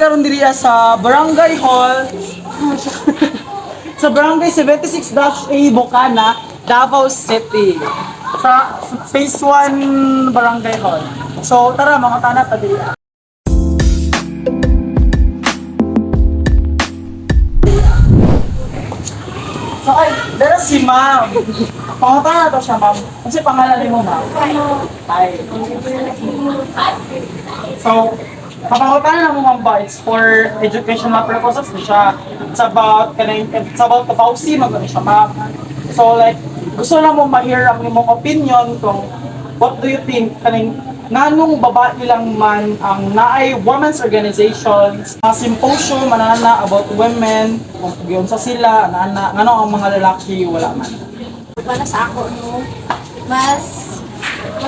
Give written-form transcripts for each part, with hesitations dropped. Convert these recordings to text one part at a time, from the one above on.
karon diri sa Barangay Hall sa Barangay 76-A Bocana, Davao City. Sa Phase 1 Barangay Hall. So tara mga tanat ta diri. So ay, dara si ma'am. Pangatana to siya ma'am. Kasi pangalan mo ma'am. Hi. So, papakutana na mo ma'am ba? It's for educational purposes na siya. It's about the Fauci, mag-ano siya ma'am. So like, gusto na mo ma-hear ang imong opinion kung what do you think kaning nganong babae lang man ang naay women's organizations, symposium manana about women, kung giunsa sila, ngano ang mga lalaki wala man. Para sa ako, no, mas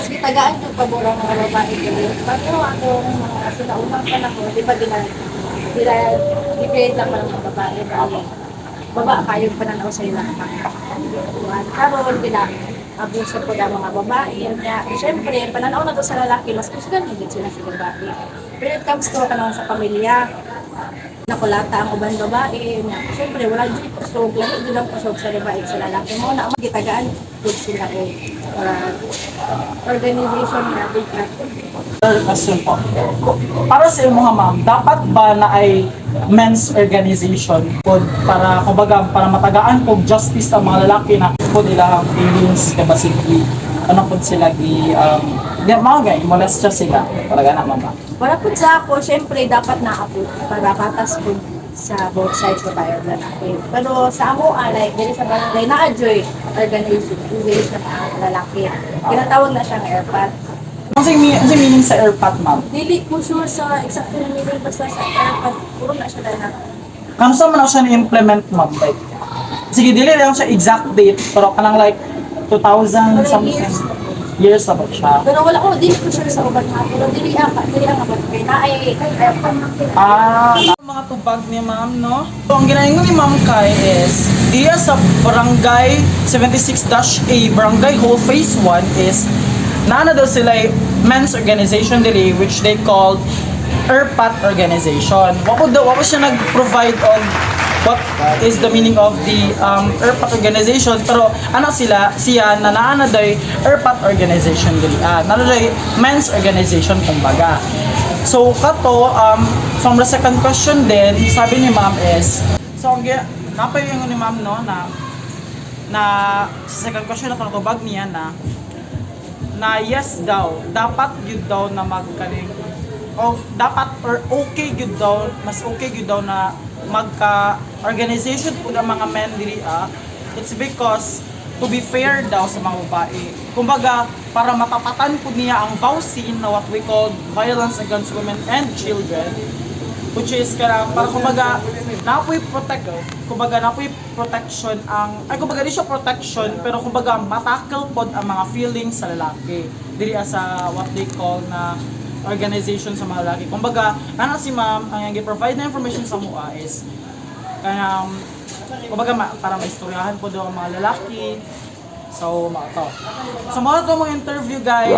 gitagaan yung pabor ang mga babae dito. Pag ako, mga sinaunang panahon, di ba i-create lang pa ng mga babae. Baba kayo pananaw sa ilang mga karon abuso po ng mga babae. Siyempre, pananaw na to sa lalaki, mas gusto din sila sa babae. Pero it comes to ka naman sa pamilya, nakulata ang ubang babae. Siyempre, wala din kusog, lagi din ang kusog sa babae sa lalaki. Mo na magitagaan, good sila organization na big Third question po. Para sa mga ma'am, dapat ba na ay men's organization para kumbaga para matagaan kog justice sa mga lalaki na po nila ang feelings capacity ano po sila mga gay molest sila talaga na mama. Wala po sa ako, syempre dapat nakaapot para patas po sa both sides po tayo lalaki. Pero sa amo, like, dili sa barangay, na-enjoy organization ang lalaki. Tinatawag na siyang airpot. Ano meaning sa airpot, ma'am? Dili ko sure sa exact na meaning basta sa airpot. Puro na siya dahil na. Kano sa man siya ni-implement, ma'am? Like, sige, dili lang siya exact date, pero kanang like 2000 something years na ba siya? Pero wala ko, dili ko sure sa uban nga. Pero dili ang abot kayo na ay airpot. Mga tubag ni ma'am, no? So, ang ginahingon ni ma'am Kai is, diya sa Barangay 76-A, Barangay Hall Phase 1 is, naana daw sila men's organization dili, which they called ERPAT organization. Wako siya nag-provide on what is the meaning of the ERPAT organization, pero siya na naana daw ERPAT organization dili. Naana daw men's organization kumbaga. So kato, from the second question din, sabi ni ma'am is, so napayungon ni ma'am no na sa second question na pagtubag niya na yes daw, dapat yun daw na magkaling dapat or okay yun daw, mas okay yun daw na magka-organization po ng mga men diri it's because to be fair daw sa mga babae. Kumbaga, para matapatan po niya ang Fauci na what we call violence against women and children, which is para kumbaga napoy protection kumbaga di siya protection pero kumbaga matakil pod ang mga feelings sa lalaki diri sa what they call na organization sa mga lalaki. Kumbaga si ma'am ang gi-provide na information sa mua is kumbaga para maistoryahan po daw ang mga lalaki. So mga to mga interview guys.